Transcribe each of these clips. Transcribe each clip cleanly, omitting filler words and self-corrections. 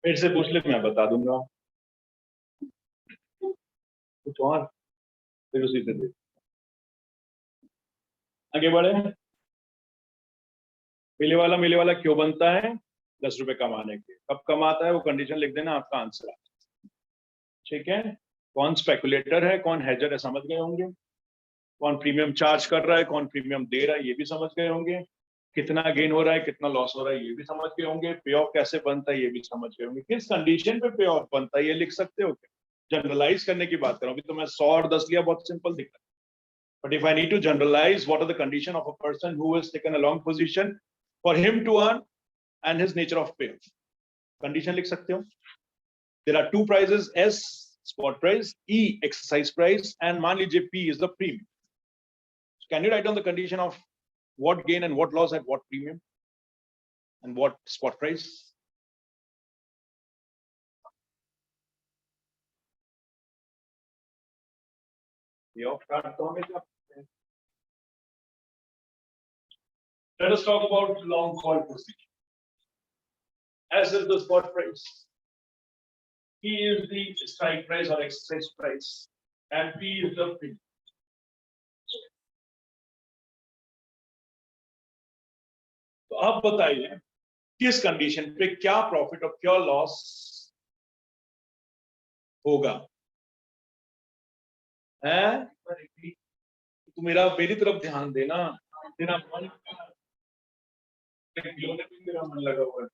मेरे से पूछ ले, मैं बता दूंगा। कुछ और फिर उसी से देख। आगे बढ़े। मिले वाला क्यों बनता है? 10 रुपए कमाने के। कब कमाता है वो कंडीशन लिख देना, आपका आंसर। ठीक है। कौन स्पेकुलेटर है, कौन हेजर है, समझ गए होंगे। कौन प्रीमियम चार्ज कर रहा है, कौन प्रीमियम दे रहा है, ये भी समझ गए होंगे। कितना गेन हो रहा है, कितना लॉस हो रहा है, ये भी समझ गए होंगे। पे ऑफ कैसे बनता है, ये भी समझ गए होंगे। किस कंडीशन पे पे ऑफ बनता है, ये लिख सकते हो क्या? जनरलाइज करने की बात करूं, अभी तो मैं 100 और 10 लिया, बहुत सिंपल दिख रहा है। But if I need to generalize, what are the condition of a person who has taken a long position for him to earn and his nature of pay? Condition लिख सकते हो। There are two prices, S spot price, E exercise price, and मान लीजिए P is the premium. So can you write down the condition of what gain and what loss at what premium and what spot price? ये of card तो हमें Let us talk about long call position. S is the spot price. P is the strike price or exercise price, and P is the premium. तो आप बताइए किस condition पे क्या profit और क्या लॉस होगा? है तो मेरी तरफ ध्यान देना, तेरा मन मेरा मन लगा हुआ है।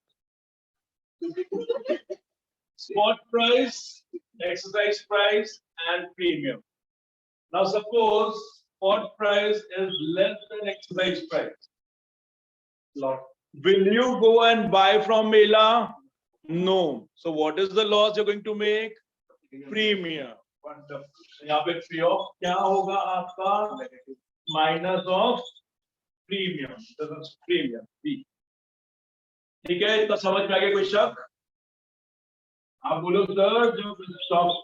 Spot price, exercise price, and premium. Now suppose spot price is less than exercise price. Will you go and buy from Mela? No. So what is the loss you're going to make? Premium. यहाँ पे P of क्या होगा आपका? Minus of premium. This is premium P. ठीक है, इतना समझ में आ गया? कोई शक? आप बोलो सर, जो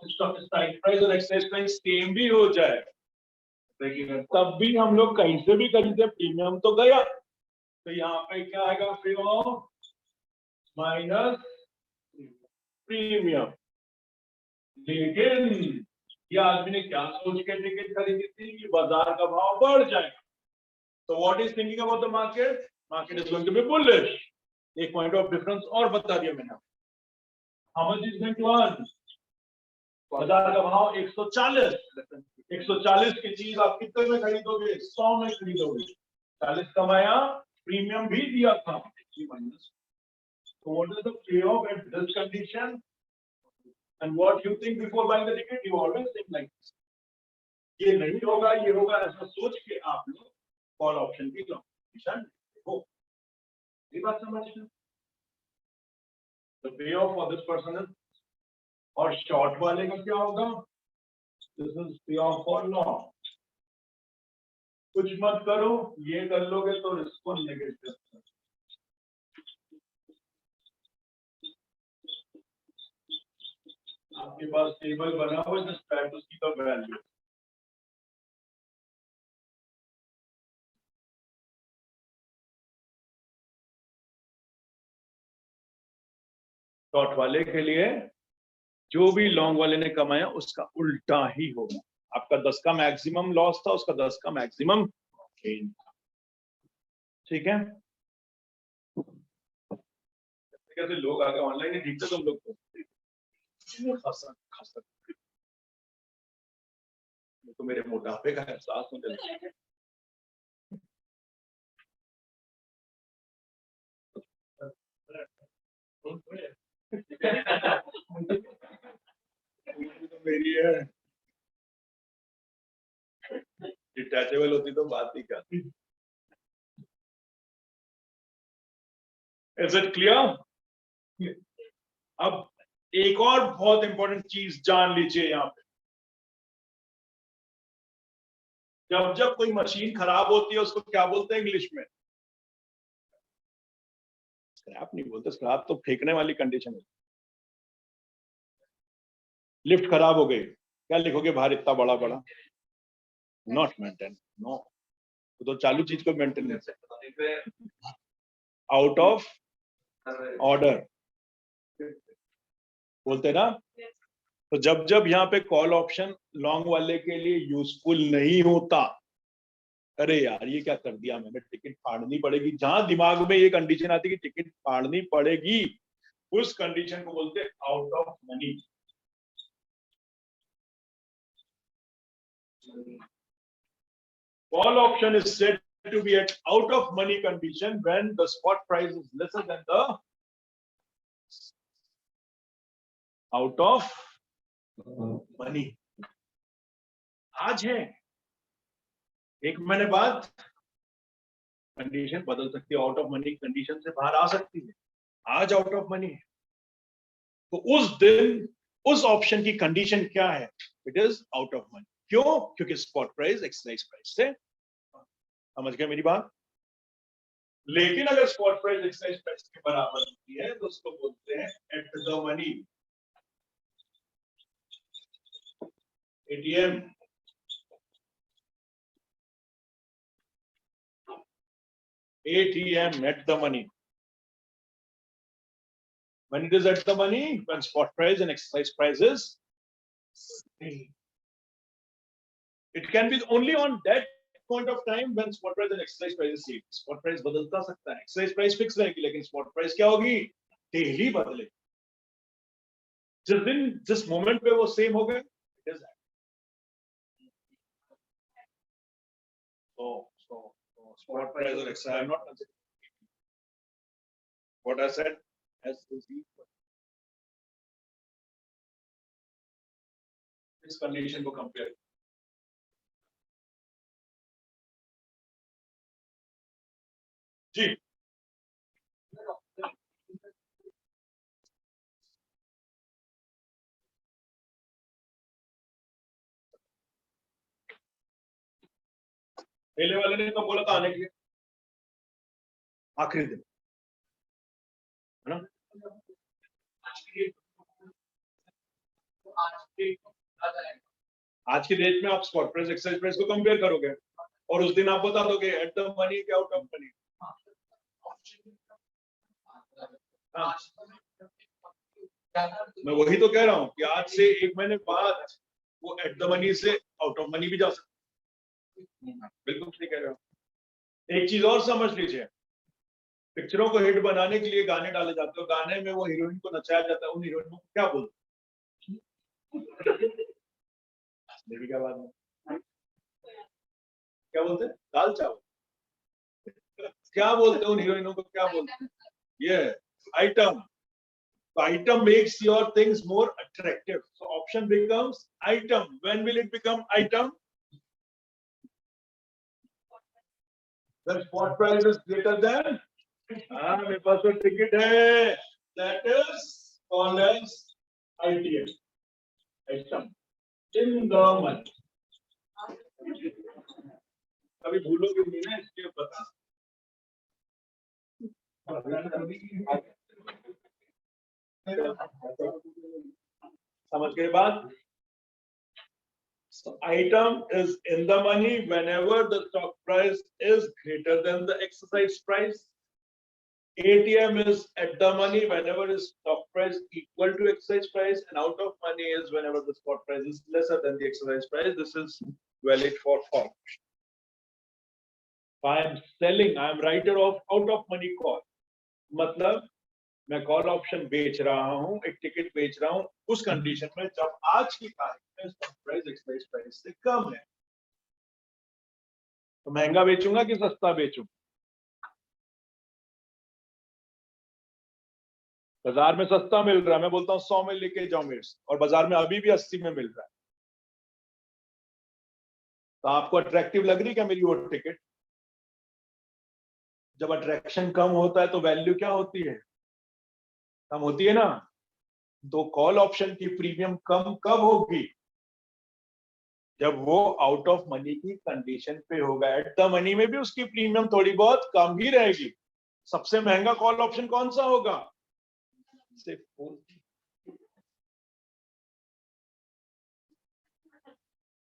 स्टॉक स्ट्राइक प्राइस और एक्सरसाइज प्राइस सेम भी हो जाए, तब भी हम लोग कहीं से भी खरीदे, प्रीमियम तो गया। तो यहाँ पे क्या आएगा? P of minus premium. लेकिन ये आदमी ने क्या सोच के टिकट खरीदी थी कि बाजार का भाव बढ़ जाएगा। तो what is thinking about the market? Market is going to be bullish. एक पॉइंट ऑफ डिफरेंस और बता दिया मैंने। How much is going to earn? बाजार का भाव 140। 140 की चीज आप कितने में खरीदोगे? 100 में खरीदोगे। 40 कमाया, प्रीमियम भी दिया था। So what is the payoff at this condition? And what you think before buying the ticket? You always think like this. ये नहीं होगा, ये होगा, ऐसा सोच के आप लोग कॉल ऑप्शन की कंडीशन हो। ये बात समझ लो। The payoff for this person is, और शॉर्ट वाले का क्या होगा? This is payoff for long. कुछ मत करो, ये कर लोगे तो इसको नेगेटिव। आपके पास टेबल बना हुआ है, just try to see the value. Short वाले के लिए जो भी लॉन्ग वाले ने कमाया उसका उल्टा ही होगा। आपका 10 का मैक्सिमम लॉस था, उसका 10 का मैक्सिमम गेन था। ठीक है। कैसे लोग आगे ऑनलाइन ही ठीक से तुम लोग तो मेरे मोटापे का एहसास मुझे लगा। तो मेरी है डिटैचेबल होती तो बात ही क्या थी। Is it clear? अब एक और बहुत इंपॉर्टेंट चीज जान लीजिए यहाँ पे। जब जब कोई मशीन खराब होती है उसको क्या बोलते हैं इंग्लिश में? स्क्रैप नहीं बोलते, स्क्रैप तो फेंकने वाली कंडीशन है। लिफ्ट खराब हो गई, क्या लिखोगे बाहर इतना बड़ा बड़ा? Not maintain. नो, तो चालू चीज को मेंटेनेंस, आउट ऑफ ऑर्डर। बोलते ना। तो जब जब यहाँ पे कॉल ऑप्शन लॉन्ग वाले के लिए यूजफुल नहीं होता, अरे यार ये क्या कर दिया मैंने, टिकट फाड़नी पड़ेगी, जहां दिमाग में ये कंडीशन आती है कि टिकट फाड़नी पड़ेगी, उस कंडीशन को बोलते out of money. Call option is said to be at out of money condition when the spot price is lesser than the out of money। आज है, एक महीने बाद कंडीशन बदल सकती है, आउट ऑफ मनी कंडीशन से बाहर आ सकती है, आज आउट ऑफ मनी है। तो उस दिन उस ऑप्शन की कंडीशन क्या है? It is out of money. क्यों? क्योंकि स्पॉट प्राइस एक्सरसाइज प्राइस से, समझ गए मेरी बात? लेकिन अगर स्पॉट प्राइस एक्सरसाइज प्राइस के बराबर होती है तो उसको बोलते हैं at the money. ATM at the money। When it is at the money, when spot price and exercise price is same. It can be only on that point of time when spot price and exercise price is same। Spot price बदलता सकता है, exercise price fix रहेगी, लेकिन spot price क्या होगी? Daily बदले। जिस दिन जिस मोमेंट पे वो सेम हो गए, it is that। So spot price or exercise, I'm not considering what I said as is equal। इस कंडीशन को कंपेयर, जी मेले वाले ने तो बोला था आने के लिए, आखिरी दिन है ना। आज की डेट में आप स्पॉट प्राइस एक्सरसाइज प्राइस को कंपेयर करोगे और उस दिन आप बता दोगे एट द मनी क्या आउट ऑफ मनी। मैं वही तो कह रहा हूँ कि आज से एक महीने बाद वो एट द मनी से आउट ऑफ मनी भी जा सकता है। बिल्कुल ठीक कह रहे हो। एक चीज और समझ लीजिए, पिक्चरों को हिट बनाने के लिए गाने डाले जाते हैं, गाने में वो हीरोइन को नचाया जाता है, उन हीरोइन को क्या बोलते हैं? क्या बात है, क्या बोलते हैं? दाल चावल। क्या बोलते हैं उन हीरोइनों को, क्या बोलते हैं? ये item. Item makes your things more attractive, so option becomes item। When will it become item? When spot price is greater than, मेरे पास तो टिकट है, that is called as ITM, item in the money। कभी भूलोगे नहीं ना, इसलिए बता। समझ गए बात? So item is in the money whenever the stock price is greater than the exercise price। ATM is at the money whenever the stock price equal to exercise price, and out of money is whenever the spot price is lesser than the exercise price। This is valid for all। I am selling, I am writer of out of money call, मतलब मैं call option बेच रहा हूं, एक ticket बेच रहा हूं उस कंडीशन में जब आज की तारीख में स्टॉक प्राइस एक्सरसाइज प्राइस से कम है। तो महंगा बेचूंगा कि सस्ता बेचूं? बाजार में सस्ता मिल रहा है, मैं बोलता हूं 100 में लेके जाओ मेरे से, और बाजार में अभी भी 80 में मिल रहा है, तो आपको अट्रैक्टिव लग रही क्या मेरी वो टिकट? जब अट्रैक्शन कम होता है तो वैल्यू क्या होती है? कम होती है ना। तो कॉल ऑप्शन की प्रीमियम कम कब होगी? जब वो आउट ऑफ मनी की कंडीशन पे होगा। एट द मनी में भी उसकी प्रीमियम थोड़ी बहुत कम ही रहेगी। सबसे महंगा कॉल ऑप्शन कौन सा होगा?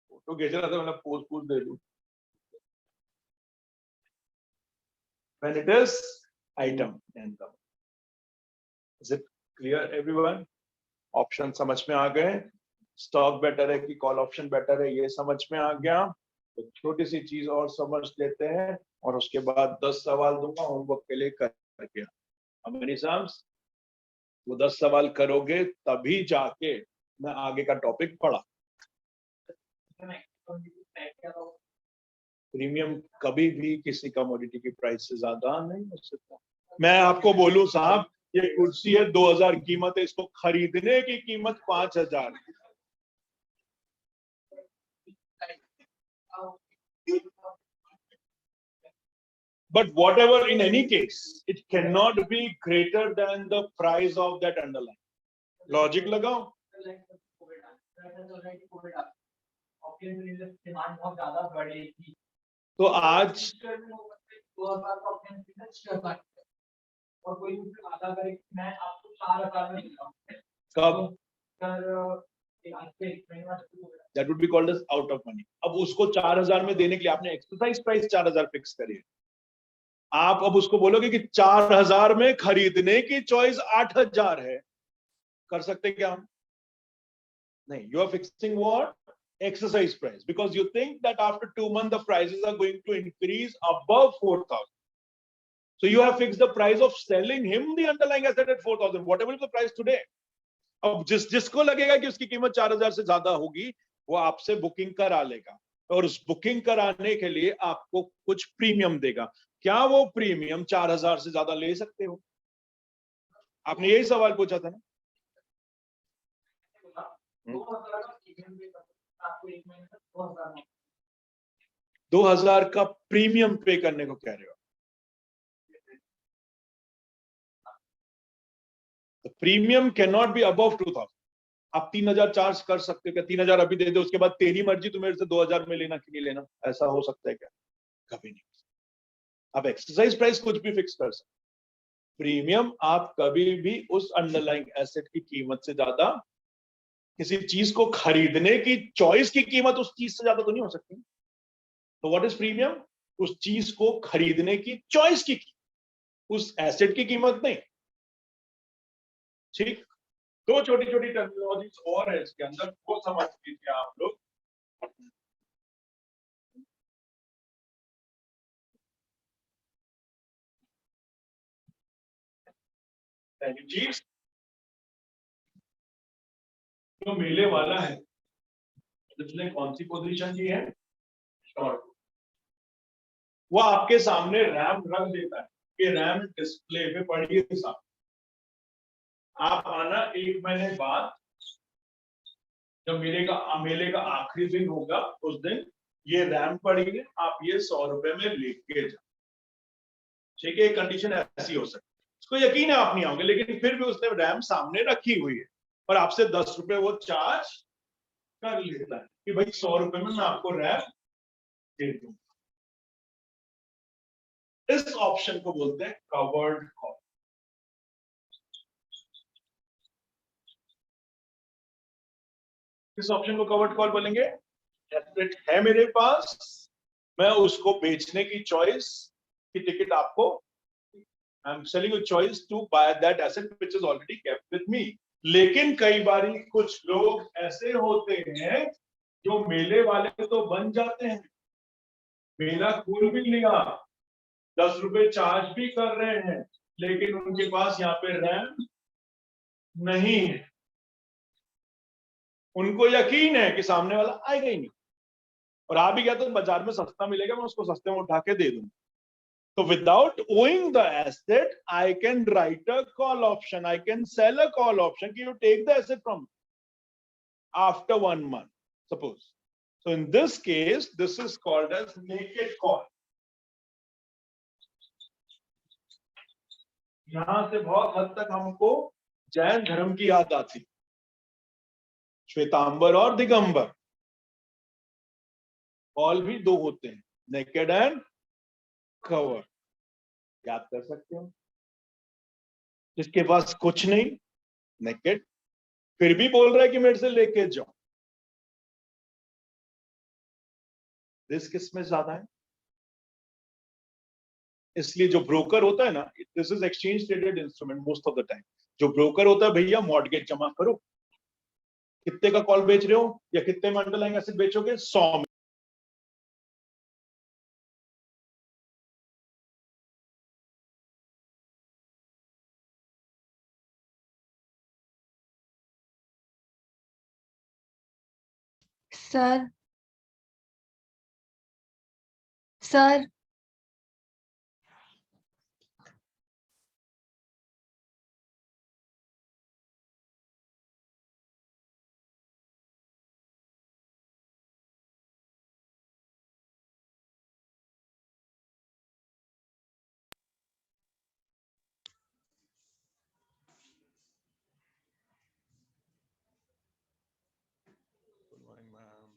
फोटो खींच रहा था, मतलब पोज दे दूं। When it is item and the, is it clear everyone? Option समझ में आ गए, स्टॉक बेटर है कि कॉल ऑप्शन बेटर है ये समझ में आ गया। तो छोटी सी चीज और समझ लेते हैं और उसके बाद 10 सवाल दूंगा होमवर्क के लिए करके। अमनी साहब वो 10 सवाल करोगे तभी जाके मैं आगे का टॉपिक पढ़ा। प्रीमियम कभी भी किसी कमोडिटी की प्राइस से ज्यादा नहीं हो सकता। मैं आपको बोलूं साहब, ये कुर्सी है 2000 कीमत है, इसको खरीदने की कीमत 5000। But whatever, in any case, it cannot be greater than the price of that underlying. Logic लगाओ। तो आज कब that would be called as out of money। अब उसको 4000 में देने के लिए आपने एक्सरसाइज प्राइस 4000 फिक्स करी है। आप अब उसको बोलोगे कि 4000 में खरीदने की चॉइस 8000 है, कर सकते क्या हम? नहीं, you are fixing what? Exercise price, because you think that after 2 months the prices are going to increase above 4000. So you have fixed the price of selling him the underlying asset at 4000, whatever is the price today. अब जिसको लगेगा कि उसकी कीमत 4000 से ज्यादा होगी वो आपसे बुकिंग करा लेगा और उस बुकिंग कराने के लिए आपको कुछ प्रीमियम देगा। क्या वो प्रीमियम 4000 से ज्यादा ले सकते हो? आपने यही सवाल पूछा था ना। 2000 का प्रीमियम पे करने को कह रहे हो? Premium can not be above 2000। आप 3000 चार्ज कर सकते हो क्या? 3000 अभी दे दो, उसके बाद तेरी मर्जी, तुम्हें मेरे से 2000 में लेना कि नहीं लेना, ऐसा हो सकता है क्या? कभी नहीं। आप एक्सरसाइज प्राइस कुछ भी फिक्स कर सकते, प्रीमियम आप कभी भी उस अंडरलाइंग एसेट की कीमत से ज्यादा, किसी चीज को खरीदने की चॉइस की कीमत उस चीज से ज्यादा तो नहीं हो सकती। तो व्हाट इज प्रीमियम? उस चीज को खरीदने की चॉइस की कीमत, उस एसेट की कीमत नहीं। ठीक, दो छोटी छोटी टर्मिनोलॉजीज और है इसके अंदर, वो समझ लीजिए आप लोग। पहली चीज जो मेले वाला है, जिसने कौन सी पोजीशन की है? शॉर्ट। वो आपके सामने रैम रख देता है कि रैम डिस्प्ले पे पढ़िए साहब। आप आना 1 महीने बाद, जब मेले का आखिरी दिन होगा, उस दिन ये रैम पढ़िए, आप ये 100 रुपए में लेके जाओ। ठीक है, कंडीशन ऐसी हो सकती है। उसको यकीन है आप नहीं आओगे, लेकिन फिर भी उसने रैम सामने रखी हुई है और आपसे 10 रुपए वो चार्ज कर लेता है कि भाई 100 रुपए में मैं आपको रैम दे दूंगा। इस ऑप्शन को बोलते हैं कवर्ड कॉल। इस ऑप्शन को कवर्ड कॉल बोलेंगे। एसेट है मेरे पास, मैं उसको बेचने की चॉइस की टिकट आपको, I am selling you choice to buy that asset which is already kept with me. लेकिन कई बार कुछ लोग ऐसे होते हैं जो मेले वाले तो बन जाते हैं, मेला खोल भी लिया, 10 रुपए चार्ज भी कर रहे हैं, लेकिन उनके पास यहाँ पे रैम नहीं है। उनको यकीन है कि सामने वाला आएगा ही नहीं, और आ भी गया तो बाजार में सस्ता मिलेगा, मैं उसको सस्ते में उठा के दे दूंगा। So without owing the asset, I can write a call option. I can sell a call option. You take the asset from me after 1 month, suppose. So in this case, this is called as naked call. यहां से बहुत हद तक हमको जैन धर्म की याद आती, श्वेतांबर और दिगंबर। कॉल भी दो होते हैं, नेकेड एंड कवर। याद कर सकते हो? जिसके पास कुछ नहीं, नेकेड, फिर भी बोल रहा है कि मेरे से लेके जाओ, रिस्क किसमें ज्यादा है? इसलिए जो ब्रोकर होता है ना, this is exchange traded instrument most of the time. जो ब्रोकर होता है, भैया मॉर्गेज जमा करो, कितने का कॉल बेच रहे हो या कितने में अंडरलाइंग एसेट बेचोगे? 100 में। Sir sir good morning ma'am.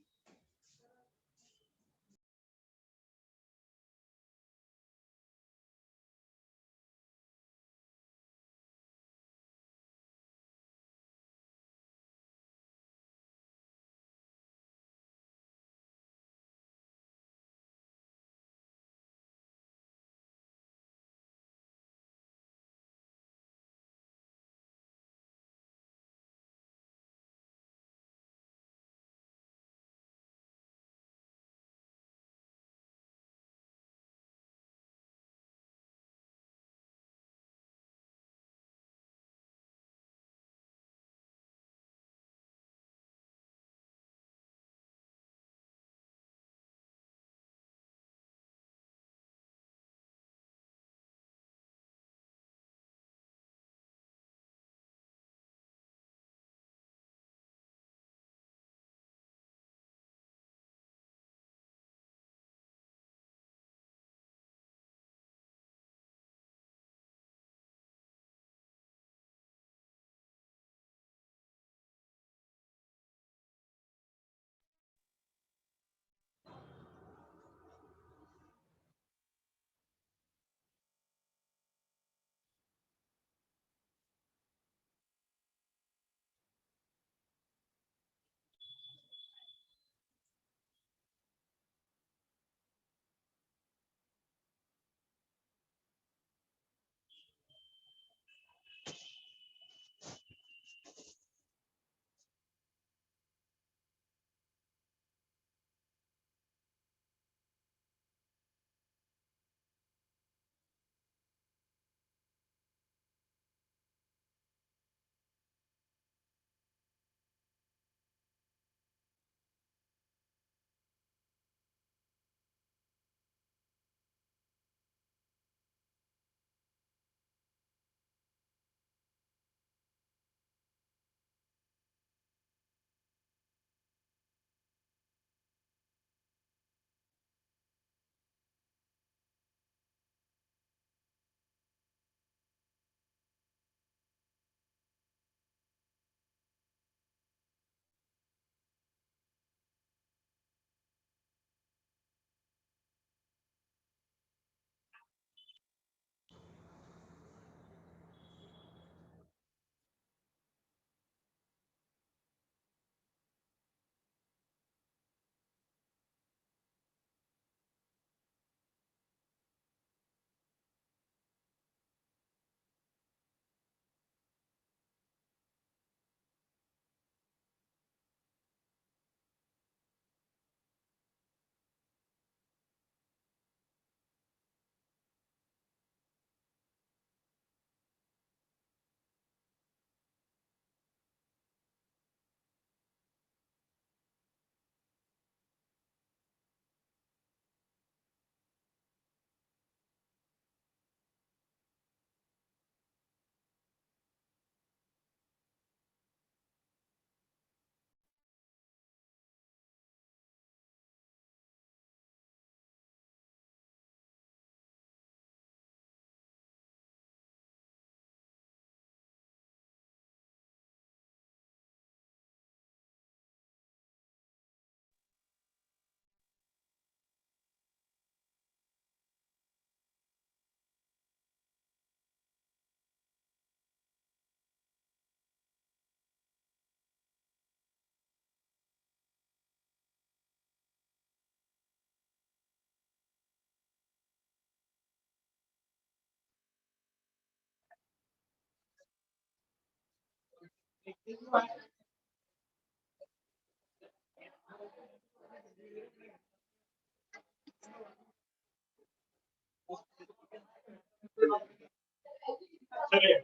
चलिए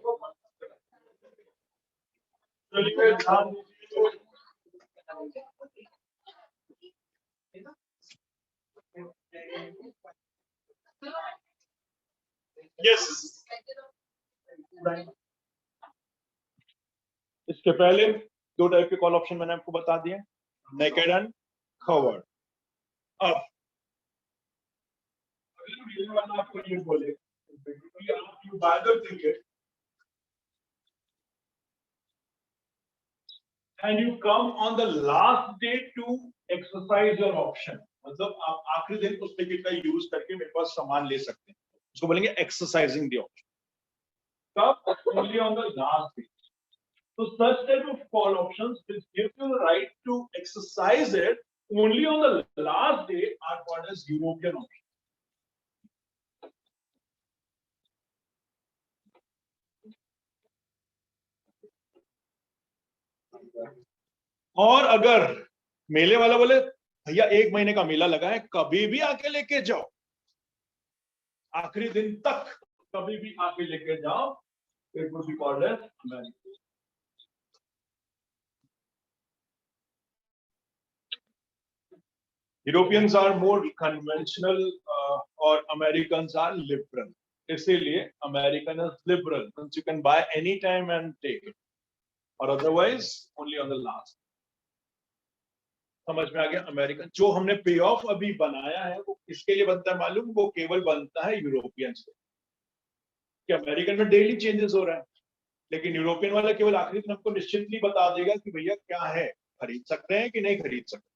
चलिए ध्यान दीजिए। यस, इसके पहले दो टाइप के कॉल ऑप्शन मैंने आपको बता दिए, नेकेड एंड कवर्ड। अब अगले वाला आपको ये बोले आप you by the ticket and you come on the last day to exercise your option, मतलब आप आखिरी दिन उस टिकट का यूज करके मेरे पास सामान ले सकते हैं, उसको बोलेंगे एक्सरसाइजिंग द ऑप्शन। कब? only on the last day. So such type of call options which give you the right to exercise it only on the last day are called as European options. और अगर मेले वाला बोले भैया 1 महीने का मेला लगा है, कभी भी आके लेके जाओ, आखिरी दिन तक कभी भी आके लेके जाओ, it would be called as American. Europeans are more conventional और Americans are liberal. इसीलिए American is liberal, since you can buy any time and take it, or otherwise only on the last. समझ में आ गया? American जो हमने पे of अभी बनाया है वो किसके लिए बनता है मालूम? वो केवल बनता है यूरोपियन से। कि अमेरिकन में डेली चेंजेस हो रहा है, लेकिन यूरोपियन वाला केवल आखिरी दिन हमको निश्चितली बता देगा कि भैया क्या है, खरीद सकते हैं कि नहीं खरीद सकते।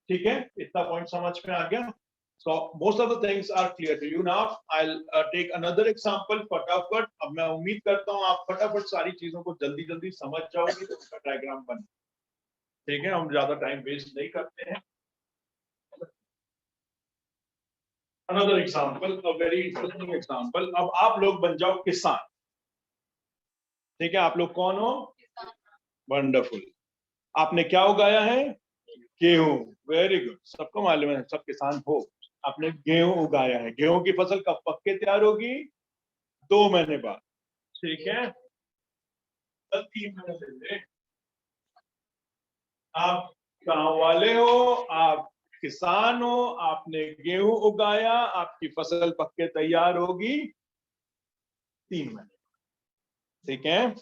ठीक है, इतना पॉइंट समझ में आ गया? So most of the things are clear to you now. I'll take another example फटाफट। अब मैं उम्मीद करता हूँ आप फटाफट सारी चीजों को जल्दी जल्दी समझ जाओगे तो उसका डायग्राम बने। ठीक है, हम ज्यादा टाइम वेस्ट नहीं करते हैं। Another example, a very interesting example. अब आप लोग बन जाओ किसान। ठीक है, आप लोग कौन हो? वंडरफुल। आपने क्या उगाया है? गेहूं। वेरी गुड, सबको मालूम है, सब किसान हो। आपने गेहूं उगाया है। गेहूं की फसल कब पक के तैयार होगी? 2 महीने बाद। ठीक है, 3 महीने से ले। आप गांव वाले हो, आप किसान हो, आपने गेहूं उगाया, आपकी फसल पक के तैयार होगी 3 महीने। ठीक है,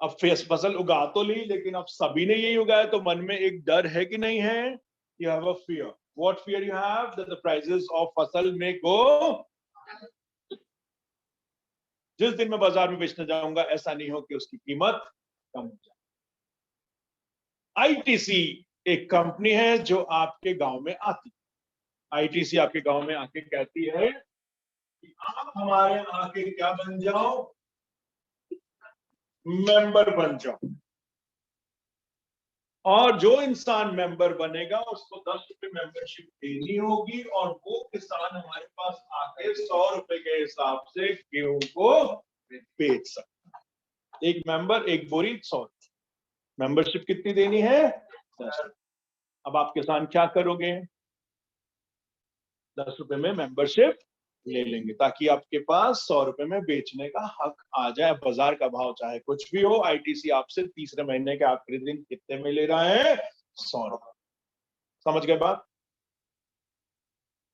अब फसल उगा तो ली, लेकिन अब सभी ने यही उगाया तो मन में एक डर है कि नहीं है? You have a fear. What fear you have? That the prices of फसल में गो। जिस दिन मैं बाजार में बेचने जाऊंगा ऐसा नहीं हो कि उसकी कीमत कम हो जाए। आईटीसी एक कंपनी है जो आपके गांव में आती है। आईटीसी आपके गांव में आके कहती है कि आप हमारे आके क्या बन जाओ? मेंबर बन जाओ। और जो इंसान मेंबर बनेगा उसको 10 रुपए मेंबरशिप देनी होगी, और वो किसान हमारे पास आके 100 रुपए के हिसाब से गेहूं को बेच सकता है। एक मेंबर एक बोरी 100। मेंबरशिप कितनी देनी है? 10। अब आप किसान क्या करोगे? 10 रुपए में मेंबरशिप ले लेंगे ताकि आपके पास 100 रुपए में बेचने का हक आ जाए। बाजार का भाव चाहे कुछ भी हो, आईटीसी आपसे तीसरे महीने के आखिरी दिन कितने में ले रहा है? 100 रुपए। समझ गए बात?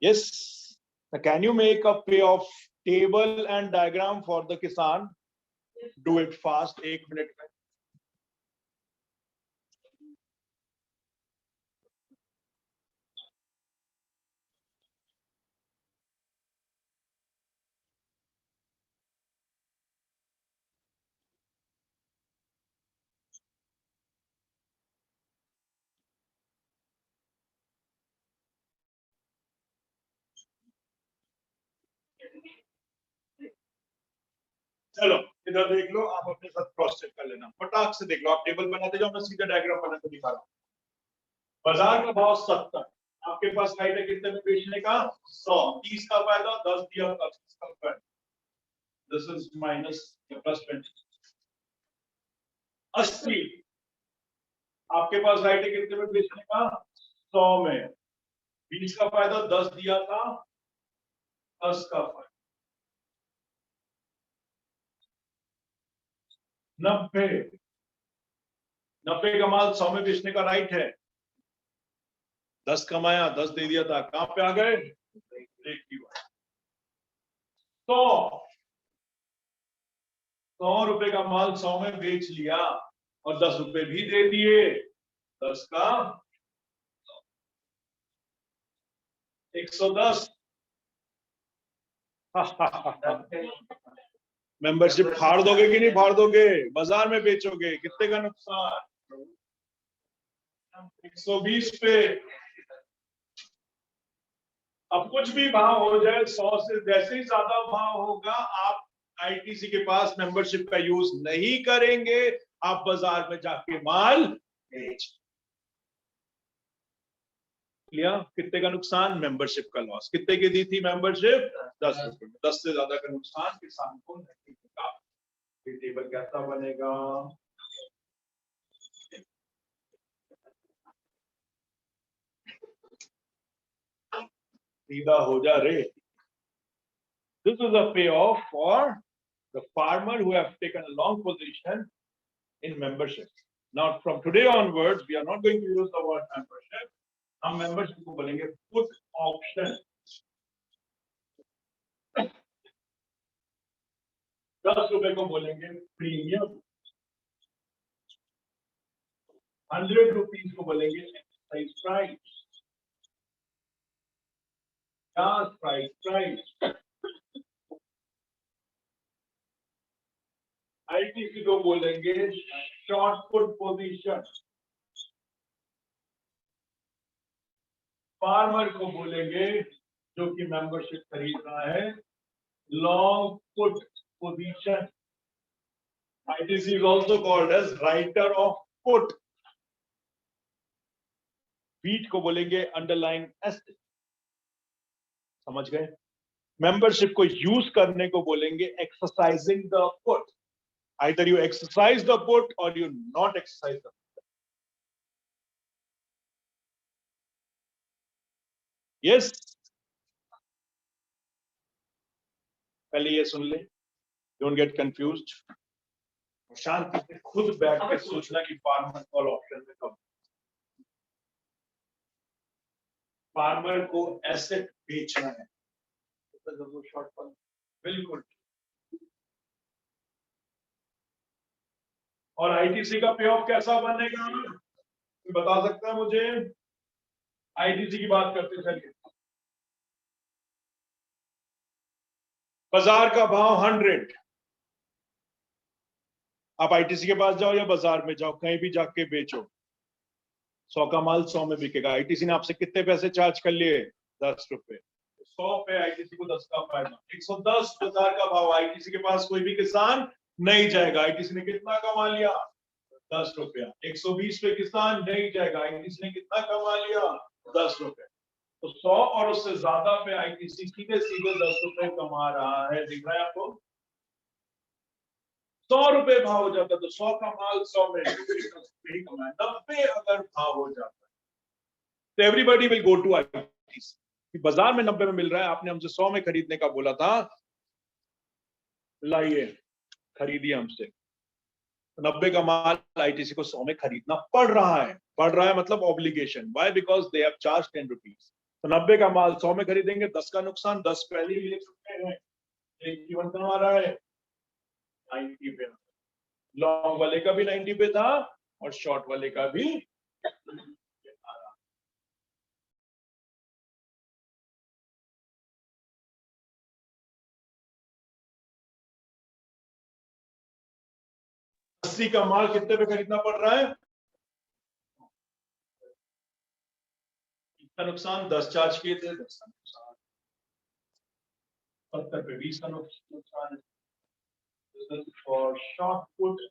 Yes. Can you make a pay off table and diagram for the kisan? Do it fast, 1 minute में। चलो इधर देख लो, आप अपने साथ क्रॉस चेक कर लेना, फटाक से देख लो। आप टेबल बनाते जाओ, मैं सीधा डायग्राम बना के दिखा रहा हूँ। बाजार का भाव 70, आपके पास राइट है कितने में बेचने का? 100। 30 का फायदा, 10 दिया, 30 का फायदा। This is minus plus 20। 80, आपके पास राइट है कितने में बेचने का? 100 में। 20 का फायदा, 10 दिया था, 10 का फायदा। 90 90 का माल 100 में बेचने का राइट है। 10 कमाया, 10 दे दिया था, कहां पे आ गए? 100 रुपए का माल 100 में बेच लिया और 10 रुपए भी दे दिए। 10 का 110। मेंबरशिप फाड़ दोगे कि नहीं फाड़ दोगे? बाजार में बेचोगे, कितने का नुकसान? 120 पे। अब कुछ भी भाव हो जाए, 100 से जैसे ही ज्यादा भाव होगा, आप आईटीसी के पास मेंबरशिप का यूज नहीं करेंगे, आप बाजार में जाके माल बेच लिया। कितने का नुकसान? मेंबरशिप का लॉस। कितने की दी थी मेंबरशिप? 10 रुपए। 10 से ज्यादा का नुकसान किसान को नहीं होगा। ये टेबल कैसा बनेगा? सीधा हो जा रे। This is a payoff for the farmer who have taken a long position in membership. Now from today onwards, we are not going to use the word membership. हम मेंबरशिप को बोलेंगे पुट ऑप्शन। 10 रुपए को बोलेंगे premium. 100 rupees को बोलेंगे exercise price. Price ITC को बोलेंगे शॉर्ट पुट पोजीशन। फार्मर को बोलेंगे, जो कि मेंबरशिप खरीद रहा है, long put position. ITC is also called as writer of put. बीट को बोलेंगे अंडरलाइन एसेट। समझ गए? मेंबरशिप को यूज करने को बोलेंगे exercising the put. Either you exercise the put or you not exercise the put. Yes. पहले ये सुन ले, don't get confused. शांति से खुद बैठ के सोचना कि फार्मर कॉल ऑप्शन में कब। फार्मर को एसेट बेचना है, तो शॉर्ट फॉल बिल्कुल। और आईटीसी का पे ऑफ कैसा बनेगा? बता सकता है मुझे? आईटीसी की बात करते चलिए। बाजार का भाव 100। आप आईटीसी के पास जाओ या बाजार में जाओ, कहीं भी जाके बेचो, 100 का माल 100 में बिकेगा। आईटीसी ने आपसे कितने पैसे चार्ज कर लिए? 10 रुपए। 100 पे आईटीसी को 10 का फायदा। 110 बाजार का भाव। आईटीसी के पास कोई भी किसान नहीं जाएगा। आईटीसी ने कितना कमा लिया? 10 रुपया। 120 पे किसान नहीं जाएगा। आईटीसी ने कितना कमा लिया? 10 रुपए। तो 100 और उससे ज्यादा पे आईटीसी सीधे सीधे 10 रुपए कमा रहा है। दिख रहा है आपको? 100 रुपए भाव हो जाता है तो 100 का माल 100 में ही कमाए। 90 अगर भाव हो जाता है तो everybody will go to ITC. बाजार में 90 में मिल रहा है, आपने हमसे 100 में खरीदने का बोला था, लाइए खरीदिए हमसे। 90 का माल आईटीसी को 100 में खरीदना पड़ रहा है। पड़ रहा है मतलब obligation. Why? Because they have charge 10 rupees. तो 90 का माल 100 में खरीदेंगे, 10 का नुकसान। 10 पहले ही ले चुके हैं, एक जीवन कमा रहा है 90 पे। लॉन्ग वाले का भी 90 पे था और शॉर्ट वाले का भी 80 का माल कितने पे खरीदना पड़ रहा है? इसका नुकसान 10 चार्ज किए थे, 10 का नुकसान। 70 पे 20 का नुकसान। और शॉर्ट पुट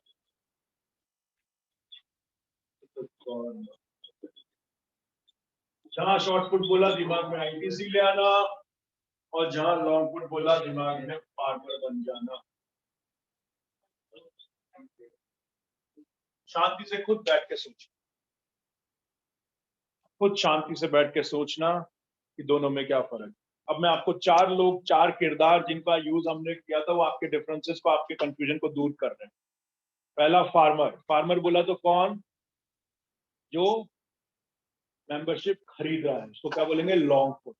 जहां शॉर्ट पुट बोला दिमाग में आईटीसी ले आना, और जहां लॉन्ग पुट बोला दिमाग में फार्मर बन जाना। शांति से खुद बैठ के सोचना, खुद शांति से बैठ के सोचना कि दोनों में क्या फर्क है। अब मैं आपको 4 लोग, 4 किरदार जिनका यूज हमने किया था, वो आपके डिफरेंसेस को, आपके कंफ्यूजन को दूर कर रहे हैं। पहला फार्मर, फार्मर बोला तो कौन, जो मेंबरशिप खरीद रहा है उसको क्या बोलेंगे, लॉन्ग पुट।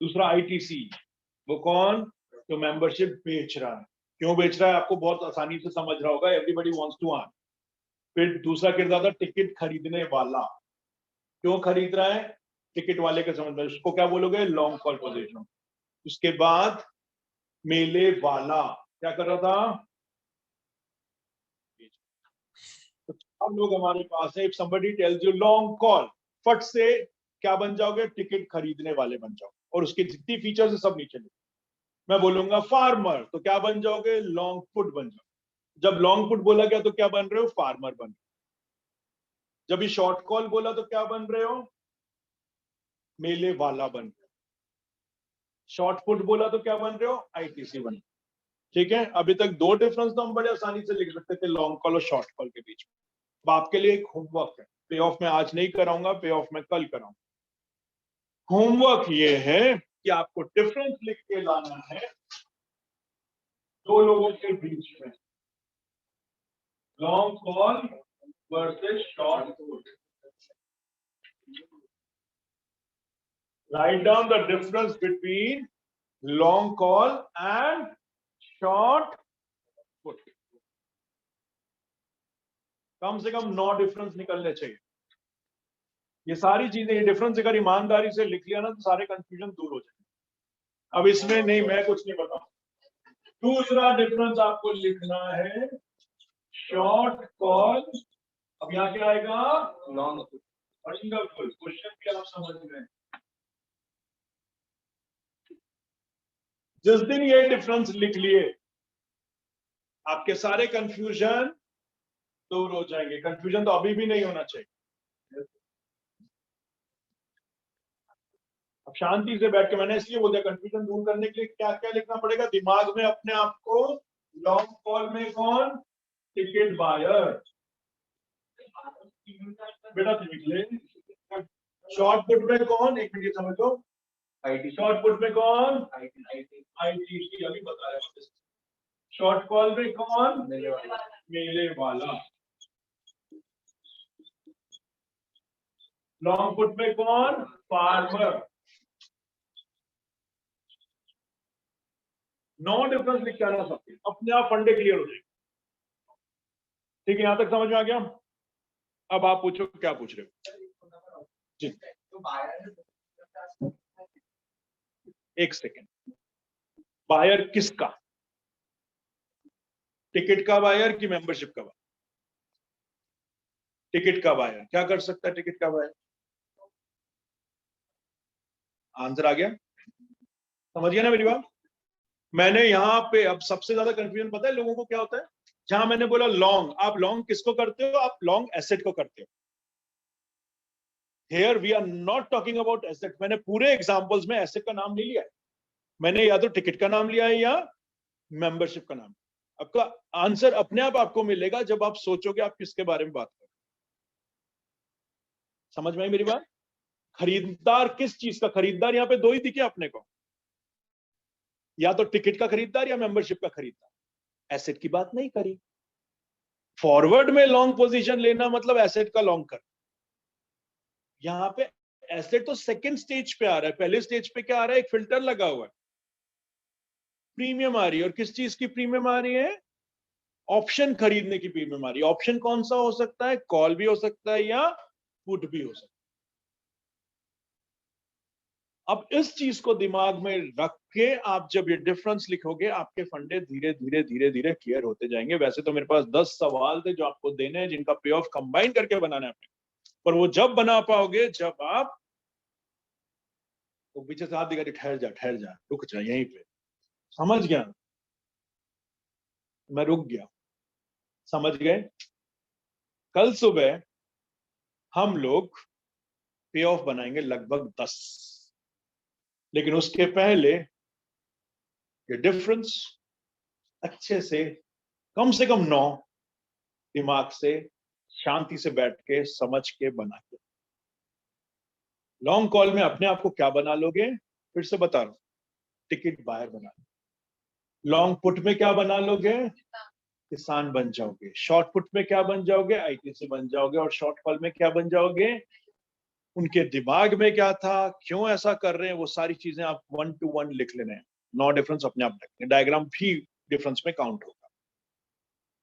दूसरा आईटीसी, वो कौन, जो मेंबरशिप बेच रहा है। क्यों बेच रहा है आपको बहुत आसानी से समझ रहा होगा, एवरीबडी वांट्स टू अर्न। फिर दूसरा किरदार था टिकट खरीदने वाला, क्यों खरीद रहा है, टिकट वाले का समझ में, उसको क्या बोलोगे, लॉन्ग कॉल पोजीशन। उसके बाद मेले वाला क्या कर रहा था, तो चार लोग हमारे पास है। If somebody tells you long call, फट से क्या बन जाओगे, टिकट खरीदने वाले बन जाओ, और उसके जितनी फीचर्स है सब नीचे लिखो। मैं बोलूंगा फार्मर तो क्या बन जाओगे, लॉन्ग पुट बन जाओ। जब लॉन्ग पुट बोला गया तो क्या बन रहे हो, फार्मर बन रहे हो। जब ये शॉर्ट कॉल बोला तो क्या बन रहे हो, मेले वाला बन रहे हो। शॉर्ट पुट बोला तो क्या बन रहे हो, आईटीसी बन रहे हो। ठीक है, अभी तक दो डिफरेंस तो हम बड़े आसानी से लिख सकते थे लॉन्ग कॉल और शॉर्ट कॉल के बीच में। अब आपके लिए एक होमवर्क है, पे ऑफ में आज नहीं कराऊंगा, पे ऑफ में कल कराऊंगा। होमवर्क ये है कि आपको डिफरेंस लिख के लाना है दो लोगों के बीच में, long call versus short call. Write down the difference between long call and short put. कम से कम 9 डिफरेंस निकलने चाहिए। ये सारी चीजें, ये डिफरेंस अगर ईमानदारी से लिख लिया ना तो सारे कंफ्यूजन दूर हो जाएंगे। अब इसमें नहीं, मैं कुछ नहीं बताऊं। दूसरा डिफरेंस आपको लिखना है शॉर्ट कॉल, अब यहाँ क्या आएगा, लॉन्ग। वंडरफुल, क्वेश्चन भी आप समझ गए। जिस दिन ये डिफरेंस लिख लिए आपके सारे कंफ्यूजन दूर हो जाएंगे। कंफ्यूजन तो अभी भी नहीं होना चाहिए। अब शांति से बैठ के, मैंने इसलिए बोल दिया कंफ्यूजन दूर करने के लिए क्या क्या लिखना पड़ेगा दिमाग में अपने आप को। लॉन्ग कॉल में कौन, टिकट बायर, बेटा लिख ले। शॉर्ट पुट में कौन, एक मिनट समझो, शॉर्ट पुट में कौन, आईटीसी, अभी बताया। शॉर्ट कॉल में कौन, मेले वाला। लॉन्ग पुट में कौन, फार्मर। 9 डिफरेंस लिख के आना सबके, अपने आप फंडे क्लियर हो जाएंगे। ठीक है, यहां तक समझ में आ गया। अब आप पूछो, क्या पूछ रहे हो जी। एक सेकेंड, बायर किसका, टिकट का बायर कि मेंबरशिप का बायर। टिकट का बायर क्या कर सकता है, टिकट का बायर, आंसर आ गया, समझ गया ना मेरी बात। मैंने यहाँ पे, अब सबसे ज्यादा कंफ्यूजन पता है लोगों को क्या होता है, जहां मैंने बोला लॉन्ग, आप लॉन्ग किसको करते हो, आप लॉन्ग एसेट को करते हो। Here we are not talking about asset. मैंने पूरे एग्जांपल्स में एसेट का नाम नहीं लिया है, मैंने या तो टिकट का नाम लिया है या मेंबरशिप का नाम। आपका आंसर अपने आप आपको मिलेगा जब आप सोचोगे आप किसके बारे में बात करें। समझ में आई मेरी बात। खरीदार किस चीज का, खरीदार यहाँ पे दो ही दिखे अपने को, या तो टिकट का खरीदार या मेंबरशिप का खरीदार। एसेट की बात नहीं करी। फॉरवर्ड में लॉन्ग पोजीशन लेना मतलब एसेट का लॉन्ग कर। यहां पे एसेट तो सेकंड स्टेज पे आ रहा है, पहले स्टेज पे क्या आ रहा है, एक फिल्टर लगा हुआ है, प्रीमियम आ रही है। और किस चीज की प्रीमियम आ रही है, ऑप्शन खरीदने की प्रीमियम आ रही है। ऑप्शन कौन सा हो सकता है, कॉल भी हो सकता है या पुट भी हो सकता है। अब इस चीज को दिमाग में रख के आप जब ये डिफरेंस लिखोगे, आपके फंडे धीरे धीरे धीरे धीरे क्लियर होते जाएंगे। वैसे तो मेरे पास 10 सवाल थे जो आपको देने हैं, जिनका पे ऑफ कंबाइन करके बनाना है आपने, पर वो जब बना पाओगे जब आप, तो पीछे से हाथ दिखा, ठहर जा रुक जा यहीं पे, समझ गया, मैं रुक गया, समझ गए। कल सुबह हम लोग पे ऑफ बनाएंगे लगभग 10, लेकिन उसके पहले ये डिफरेंस अच्छे से कम 9 दिमाग से शांति से बैठ के समझ के बना के। लॉन्ग कॉल में अपने आप को क्या बना लोगे, फिर से बता रहा हूं, टिकट बायर बना लो। लॉन्ग पुट में क्या बना लोगे, किसान बन जाओगे, शॉर्ट पुट में क्या बन जाओगे, आईटीसी बन जाओगे, और शॉर्ट फॉल में क्या बन जाओगे, उनके दिमाग में क्या था, क्यों ऐसा कर रहे हैं, वो सारी चीजें आप 1 to 1 लिख लेने हैं। नो डिफरेंस अपने आप रखने, डायग्राम भी डिफरेंस में काउंट होगा।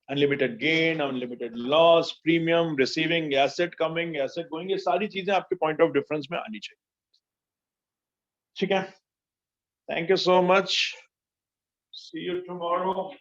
Unlimited gain, unlimited loss, premium, receiving, asset coming, asset going, ये सारी चीजें आपके पॉइंट ऑफ डिफरेंस में आनी चाहिए। ठीक है, thank you so much, see you tomorrow.